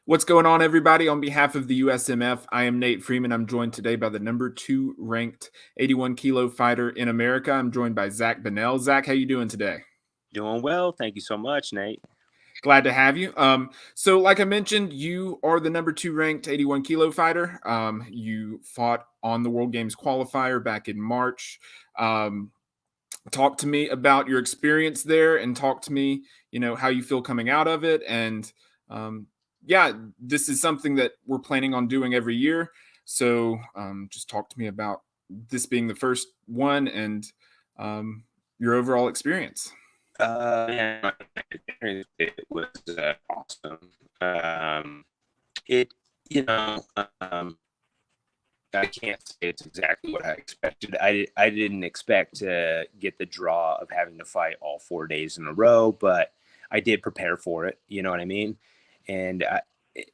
What's going on, everybody? On behalf of the USMF, I am Nate Freeman. I'm joined today by the number 2 ranked 81 kilo fighter in America. I'm joined by Zach Bunnell. Zach, how you doing today? Doing well. Thank you so much, Nate. Glad to have you. So like I mentioned, you are the number 2 ranked 81 kilo fighter. You fought on the World Games qualifier back in March. Um, Talk to me about your experience there, and talk to me, how you feel coming out of it. And um, yeah, this is something that we're planning on doing every year. So just talk to me about this being the first one, and um, your overall experience. Man, my experience it was awesome. It, you know, um, I can't say it's exactly what I expected. I didn't expect to get the draw of having to fight all 4 days in a row, but I did prepare for it. You know what I mean? And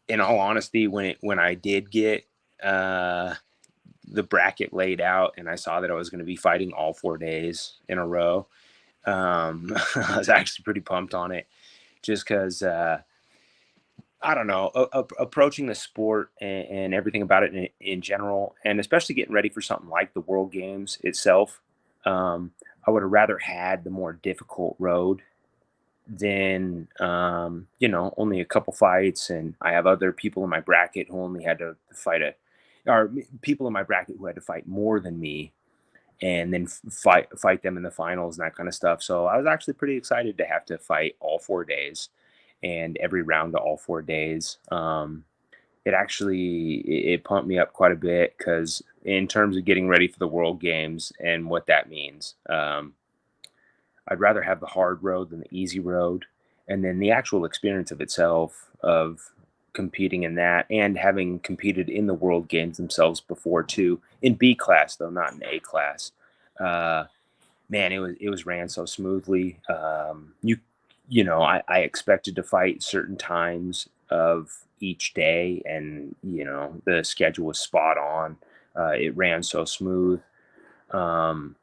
in all honesty, when I did get the bracket laid out and I saw that I was going to be fighting all 4 days in a row, I was actually pretty pumped on it, just because I don't know, approaching the sport and everything about it in general, and especially getting ready for something like the World Games itself. Um, I would have rather had the more difficult road than only a couple fights, and I have other people in my bracket who only had to fight or people in my bracket who had to fight more than me, and then fight them in the finals and that kind of stuff. So I was actually pretty excited to have to fight all 4 days and every round of all 4 days. It pumped me up quite a bit, because in terms of getting ready for the World Games and what that means, I'd rather have the hard road than the easy road. And then the actual experience of itself of competing in that, and having competed in the World Games themselves before too, in B class though, not in A class. Uh, Man, it was ran so smoothly. I expected to fight certain times of each day, and the schedule was spot on. It ran so smooth. Um,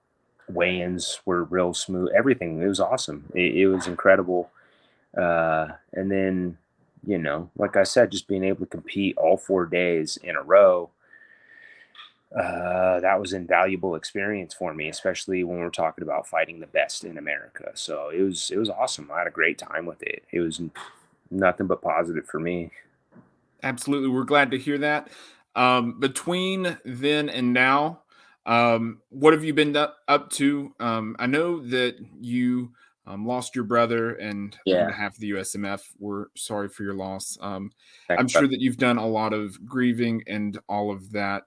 Weigh-ins were real smooth. Everything, it was awesome. It was incredible. And then, like I said, just being able to compete all 4 days in a row, that was invaluable experience for me, especially when we're talking about fighting the best in America. So it was awesome. I had a great time with it. It was nothing but positive for me. Absolutely, we're glad to hear that. Between then and now, what have you been up to? I know that you lost your brother and on Yeah. behalf of the USMF, we're sorry for your loss. Thanks, I'm bud. sure that you've done a lot of grieving and all of that.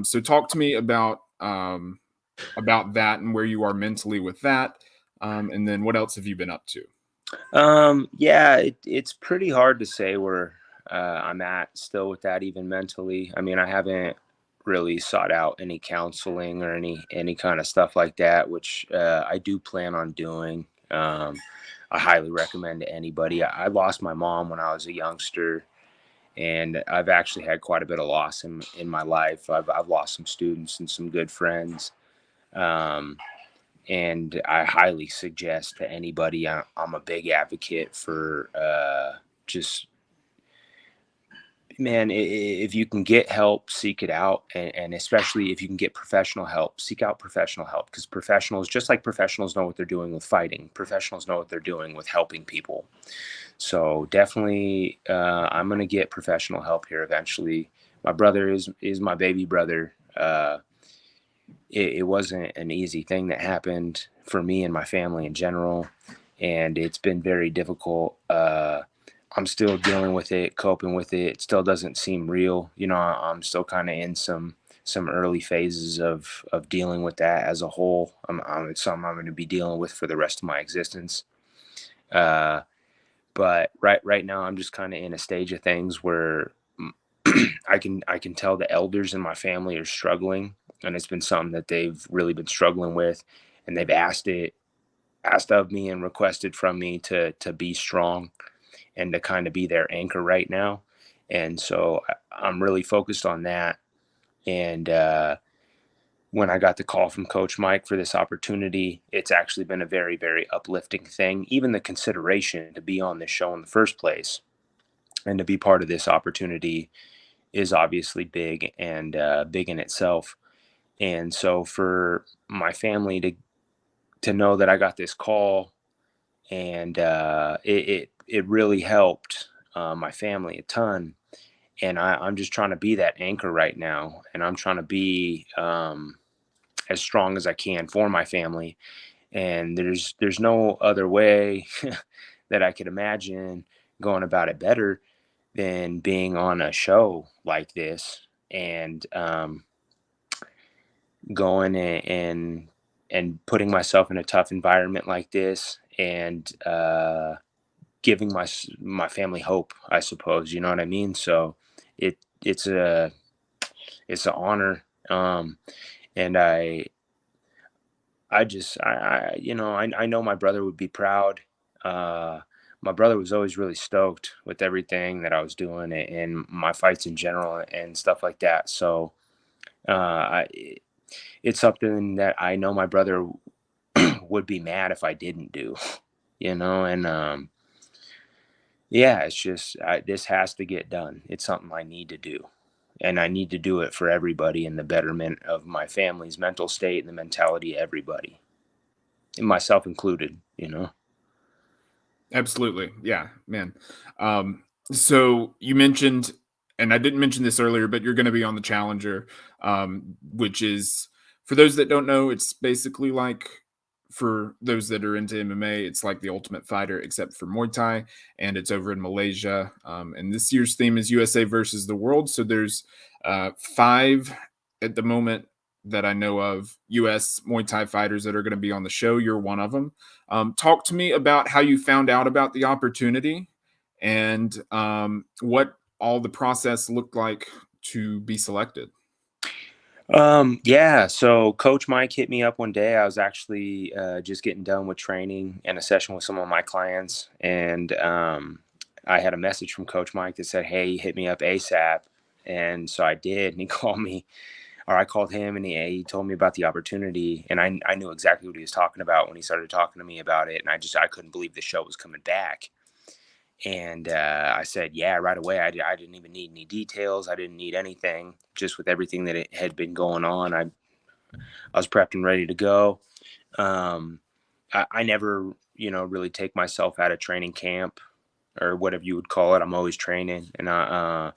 So talk to me about that and where you are mentally with that. And then what else have you been up to? Yeah, it's pretty hard to say where I'm at still with that, even mentally. I mean, I haven't really sought out any counseling or any kind of stuff like that, which I do plan on doing. I highly recommend to anybody. I lost my mom when I was a youngster, and I've actually had quite a bit of loss in my life. I've lost some students and some good friends. Um, and I highly suggest to anybody. I'm a big advocate for just, man, if you can get help, seek it out, and especially if you can get professional help, seek out professional help, because professionals, just like professionals know what they're doing with fighting, professionals know what they're doing with helping people. So definitely, I'm gonna get professional help here eventually. My brother is my baby brother. It wasn't an easy thing that happened for me and my family in general, and it's been very difficult. I'm still dealing with it, coping with it. It still doesn't seem real. I'm still kind of in some early phases of dealing with that as a whole. It's something I'm going to be dealing with for the rest of my existence. Uh, but right now, I'm just kind of in a stage of things where I can tell the elders in my family are struggling, and it's been something that they've really been struggling with, and they've asked of me and requested from me to be strong and to kind of be their anchor right now. And so I'm really focused on that. And when I got the call from Coach Mike for this opportunity, it's actually been a very, very uplifting thing. Even the consideration to be on this show in the first place and to be part of this opportunity is obviously big and big in itself. And so for my family to know that I got this call, and it really helped my family a ton. And I'm just trying to be that anchor right now, and I'm trying to be as strong as I can for my family. And there's no other way that I could imagine going about it better than being on a show like this, and going and putting myself in a tough environment like this, and giving my family hope, I suppose. You know what I mean? So it's it's an honor, and I know my brother would be proud. Uh, my brother was always really stoked with everything that I was doing, and my fights in general and stuff like that. So it's something that I know my brother would be mad if I didn't do, and yeah, it's just this has to get done. It's something I need to do, and I need to do it for everybody in the betterment of my family's mental state and the mentality of everybody, and myself included. Absolutely. Yeah, man. So you mentioned, and I didn't mention this earlier, but you're going to be on the Challenger, which is, for those that don't know, it's basically like, for those that are into MMA, it's like the Ultimate Fighter, except for Muay Thai, and it's over in Malaysia. And this year's theme is USA versus the world. So there's five at the moment that I know of US Muay Thai fighters that are going to be on the show. You're one of them. Talk to me about how you found out about the opportunity, and what all the process looked like to be selected. Yeah, so Coach Mike hit me up one day. I was actually just getting done with training and a session with some of my clients, and I had a message from Coach Mike that said, "Hey, hit me up ASAP." And so I did, and he called me, or I called him, and he told me about the opportunity, and I knew exactly what he was talking about when he started talking to me about it, and I couldn't believe the show was coming back. And I said, yeah, right away. I didn't even need any details. I didn't need anything. Just with everything that it had been going on, I was prepped and ready to go. Um, I never, really take myself out of training camp or whatever you would call it. I'm always training, and I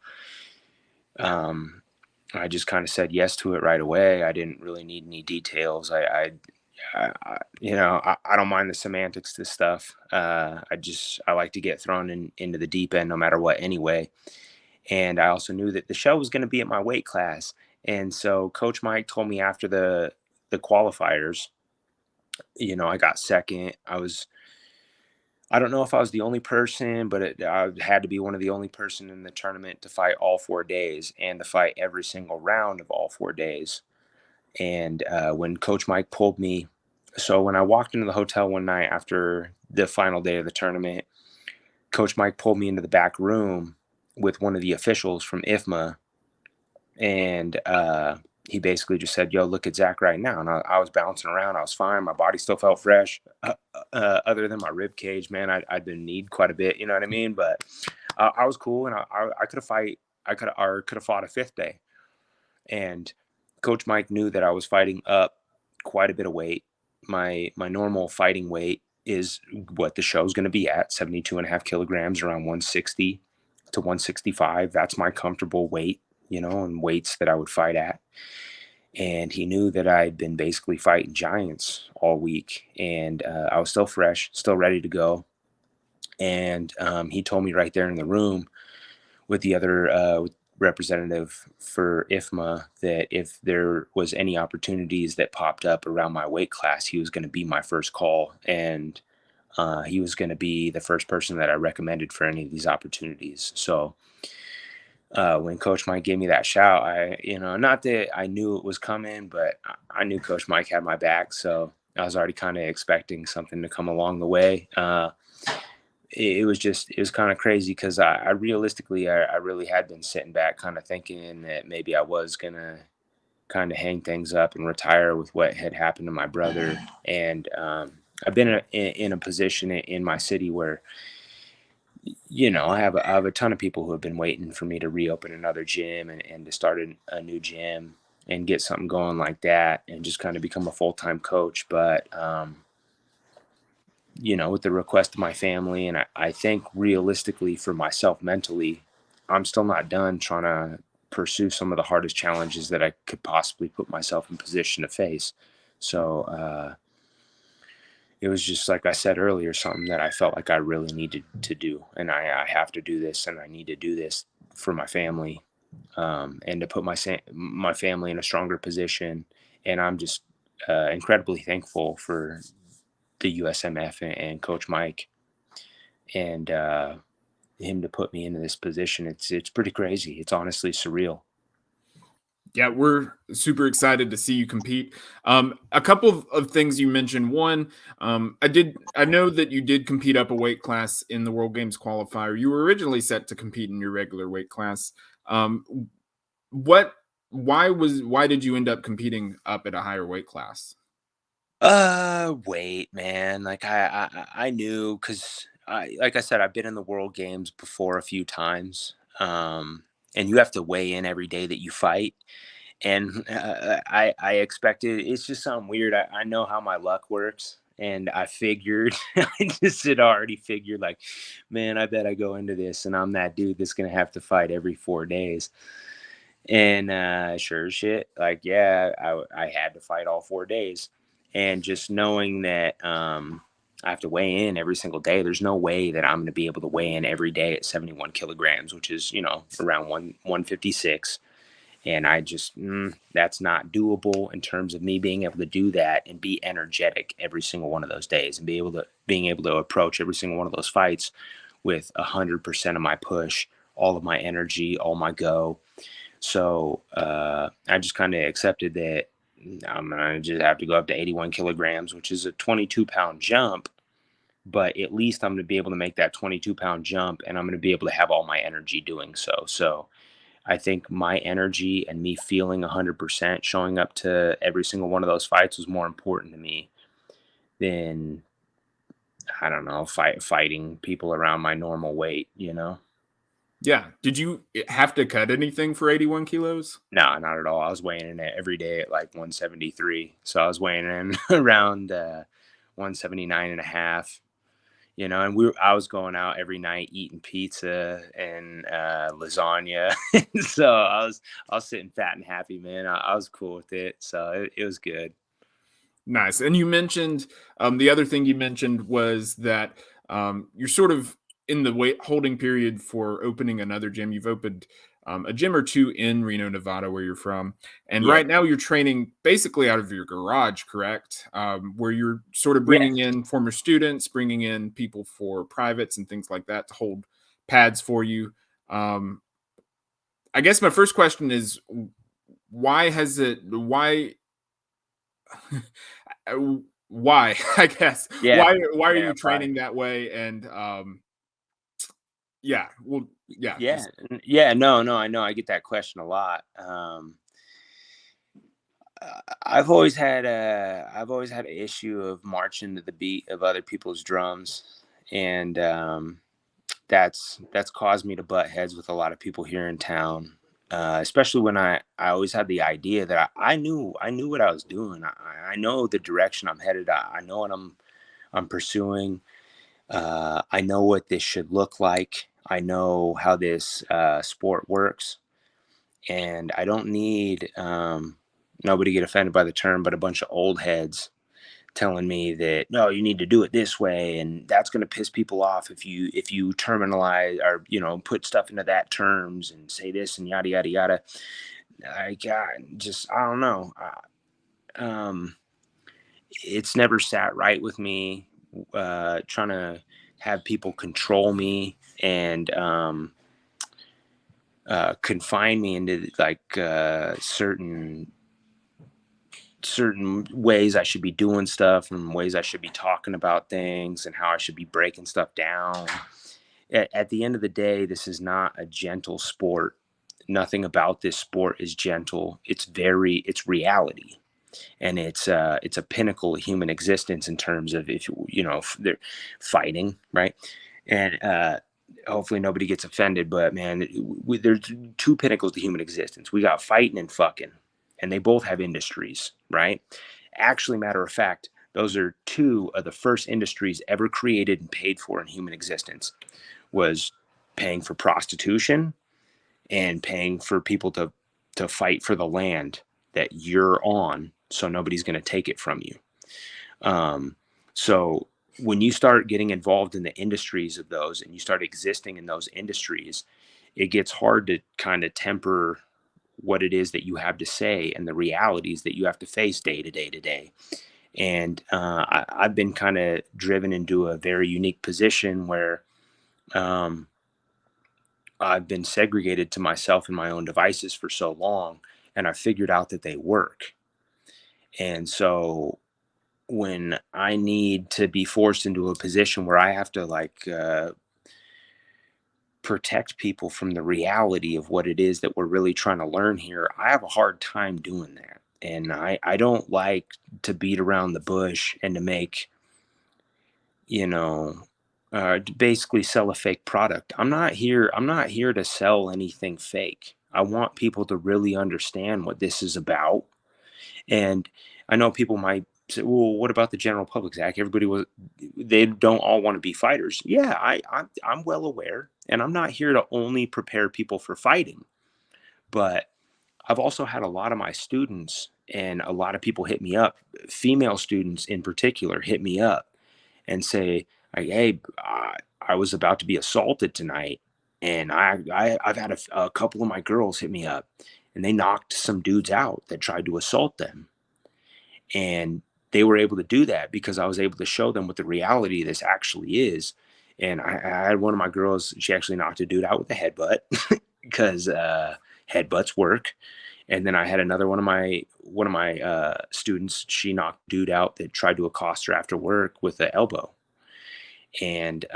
just kind of said yes to it right away. I didn't really need any details. I don't mind the semantics to stuff. I like to get thrown into the deep end no matter what anyway. And I also knew that the show was going to be at my weight class. And so Coach Mike told me after the qualifiers, I got second. I don't know if I was the only person, but I had to be one of the only person in the tournament to fight all 4 days and to fight every single round of all 4 days. And when Coach Mike pulled me, so when I walked into the hotel one night after the final day of the tournament, Coach Mike pulled me into the back room with one of the officials from IFMA, and he basically just said, "Yo, look at Zach right now." And I was bouncing around. I was fine. My body still felt fresh, other than my rib cage. Man, I'd been kneed quite a bit. You know what I mean? But I was cool, and I could have fight. I could have fought a fifth day. And Coach Mike knew that I was fighting up quite a bit of weight. My normal fighting weight is what the show's going to be at, 72 and a half kilograms, around 160 to 165. That's my comfortable weight, and weights that I would fight at. And he knew that I'd been basically fighting giants all week, and I was still fresh, still ready to go. And he told me right there in the room with the other representative for IFMA that if there was any opportunities that popped up around my weight class, he was going to be my first call, and he was going to be the first person that I recommended for any of these opportunities. So when Coach Mike gave me that shout, not that I knew it was coming, but I knew Coach Mike had my back. So I was already kind of expecting something to come along the way. It was kind of crazy because I realistically, I really had been sitting back kind of thinking that maybe I was going to kind of hang things up and retire with what had happened to my brother. And I've been in a position in my city where, I have a ton of people who have been waiting for me to reopen another gym and to start a new gym and get something going like that and just kind of become a full-time coach. But, with the request of my family, and I think realistically for myself mentally, I'm still not done trying to pursue some of the hardest challenges that I could possibly put myself in position to face. So, it was just like I said earlier, something that I felt like I really needed to do, and I have to do this, and I need to do this for my family, and to put my family in a stronger position. And I'm just incredibly thankful for the USMF and Coach Mike and him to put me into this position. It's pretty crazy. It's honestly surreal. Yeah, we're super excited to see you compete. A couple of things you mentioned. One, I know that you did compete up a weight class in the World Games qualifier. You were originally set to compete in your regular weight class. Um, what, why did you end up competing up at a higher weight class? Wait, man. Like I knew because like I said, I've been in the World Games before a few times. And you have to weigh in every day that you fight. And I expected it's just something weird. I know how my luck works. And I figured, I just had already figured, like, man, I bet I go into this and I'm that dude that's going to have to fight every 4 days. And sure as shit, like, yeah, I had to fight all 4 days. And just knowing that I have to weigh in every single day, there's no way that I'm going to be able to weigh in every day at 71 kilograms, which is, around 156. And I just, that's not doable in terms of me being able to do that and be energetic every single one of those days and being able to approach every single one of those fights with 100% of my push, all of my energy, all my go. So I just kind of accepted that I'm gonna just have to go up to 81 kilograms, which is a 22-pound jump. But at least I'm gonna be able to make that 22-pound jump, and I'm gonna be able to have all my energy doing so. So I think my energy and me feeling 100% showing up to every single one of those fights was more important to me than, I don't know, fighting people around my normal weight. Yeah. Did you have to cut anything for 81 kilos? No, not at all. I was weighing in every day at like 173. So I was weighing in around 179 and a half, and I was going out every night eating pizza and lasagna. So I was sitting fat and happy, man. I was cool with it. So it was good. Nice. And you mentioned the other thing you mentioned was that you're sort of in the wait holding period for opening another gym. You've opened a gym or two in Reno, Nevada, where you're from. And Yeah. right now you're training basically out of your garage, correct? Where you're sort of Yeah. bringing in former students, bringing in people for privates and things like that to hold pads for you. Um, I guess my first question is why why I guess Yeah. why are Yeah. you Why? training that way and yeah, well, yeah, Yeah. just Yeah. No, no, I know. I get that question a lot. I've always had an issue of marching to the beat of other people's drums, and that's caused me to butt heads with a lot of people here in town. Especially when I always had the idea that I knew what I was doing. I know the direction I'm headed. I know what I'm pursuing. I know what this should look like. I know how this sport works, and I don't need nobody get offended by the term, but a bunch of old heads telling me that no, you need to do it this way, and that's going to piss people off if you terminalize or put stuff into that terms and say this and yada yada yada. I don't know. It's never sat right with me trying to have people control me and confine me into like certain ways I should be doing stuff and ways I should be talking about things and how I should be breaking stuff down. At the end of the day, this is not a gentle sport. Nothing about this sport is gentle. It's reality. And it's a pinnacle of human existence in terms of if they're fighting, right? And hopefully nobody gets offended, but man, there's two pinnacles to human existence. We got fighting and fucking, and they both have industries, right? Actually, matter of fact, those are two of the first industries ever created and paid for in human existence, was paying for prostitution and paying for people to fight for the land that you're on, so nobody's going to take it from you. So when you start getting involved in the industries of those and you start existing in those industries, it gets hard to kind of temper what it is that you have to say and the realities that you have to face day to day to day. And I've been kind of driven into a very unique position where I've been segregated to myself and my own devices for so long, and I figured out that they work. And so when I need to be forced into a position where I have to protect people from the reality of what it is that we're really trying to learn here, I have a hard time doing that. And I don't like to beat around the bush and to make, you know, to basically sell a fake product. I'm not here to sell anything fake. I want people to really understand what this is about. And I know people might say, well, what about the general public, Zach? They don't all want to be fighters. Yeah, I'm well aware. And I'm not here to only prepare people for fighting. But I've also had a lot of my students and a lot of people hit me up, female students in particular, hit me up and say, like, hey, I was about to be assaulted tonight. And I've had a couple of my girls hit me up and they knocked some dudes out that tried to assault them. And they were able to do that because I was able to show them what the reality of this actually is. And I had one of my girls, she actually knocked a dude out with a headbutt because headbutts work. And then I had another one of my students, she knocked a dude out that tried to accost her after work with an elbow. And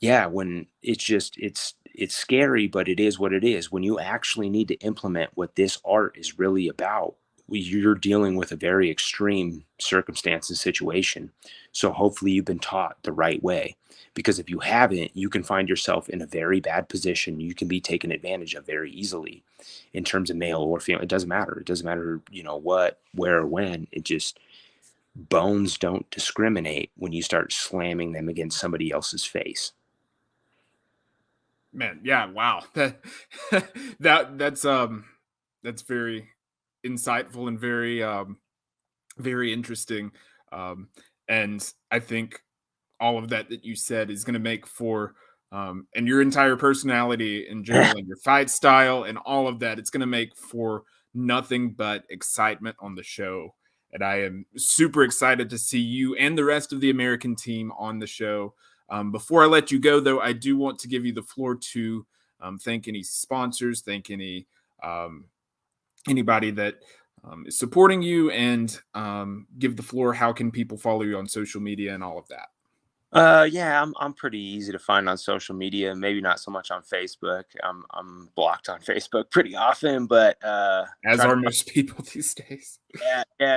yeah, when it's scary, but it is what it is. When you actually need to implement what this art is really about, you're dealing with a very extreme circumstance and situation. So hopefully you've been taught the right way. Because if you haven't, you can find yourself in a very bad position. You can be taken advantage of very easily in terms of male or female. It doesn't matter. It doesn't matter, what, where, or when. It just, bones don't discriminate when you start slamming them against somebody else's face. Man, yeah, wow. That's very insightful and very interesting. Um, and I think all of that you said is going to make for and your entire personality in general and your fight style and all of that, it's going to make for nothing but excitement on the show. And I am super excited to see you and the rest of the American team on the show. Before I let you go, though, I do want to give you the floor to thank any sponsors, thank anybody that is supporting you, and give the floor. How can people follow you on social media and all of that? Yeah, I'm pretty easy to find on social media. Maybe not so much on Facebook. I'm blocked on Facebook pretty often, but As are most people these days.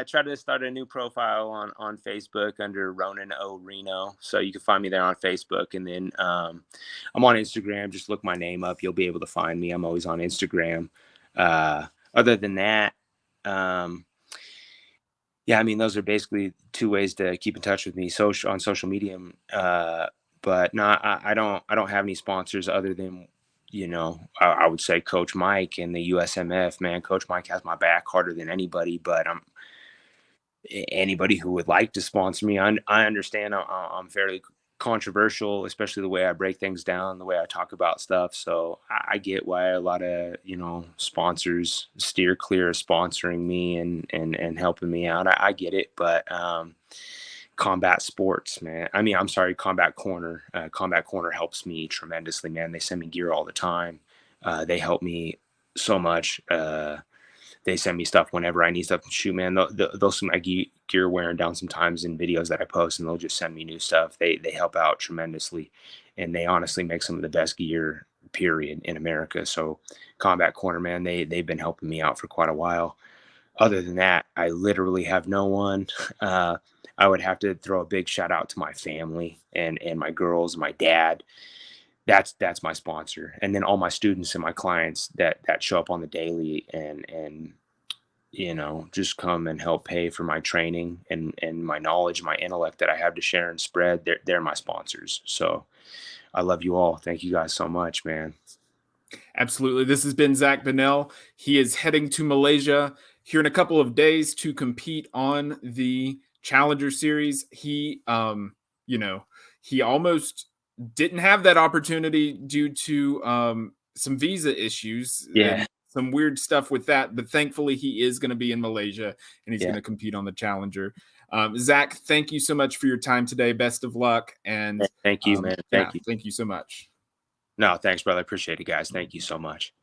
try to start a new profile on Facebook under Ronan O Reno. So you can find me there on Facebook, and then I'm on Instagram. Just look my name up. You'll be able to find me. I'm always on Instagram. Other than that, yeah, I mean, those are basically two ways to keep in touch with me on social media. But no, I don't have any sponsors other than, I would say Coach Mike and the USMF, man. Coach Mike has my back harder than anybody, but anybody who would like to sponsor me, I understand I'm fairly controversial, especially the way I break things down, the way I talk about stuff. So I get why a lot of, sponsors steer clear of sponsoring me and helping me out. I get it, but Combat Sports, man. I mean, I'm sorry, Combat Corner. Combat Corner helps me tremendously, man. They send me gear all the time. They help me so much. They send me stuff whenever I need stuff to shoot, man. They'll see my gear wearing down sometimes in videos that I post, and they'll just send me new stuff. They help out tremendously, and they honestly make some of the best gear, period, in America. So Combat Corner, man, they've been helping me out for quite a while. Other than that, I literally have no one. I would have to throw a big shout out to my family and my girls, my dad. That's my sponsor, and then all my students and my clients that show up on the daily and just come and help pay for my training and my knowledge, my intellect that I have to share and spread. They're my sponsors. So I love you all. Thank you guys so much, man. Absolutely. This has been Zach Bunnell. He is heading to Malaysia here in a couple of days to compete on the Challenger Series. He almost didn't have that opportunity due to some visa issues Yeah. and some weird stuff with that. But thankfully, he is going to be in Malaysia and he's Yeah. going to compete on the Challenger. Zach, thank you so much for your time today. Best of luck. And Thank you, man. Thank you. Thank you so much. No, thanks, brother. I appreciate it, guys. Thank you so much.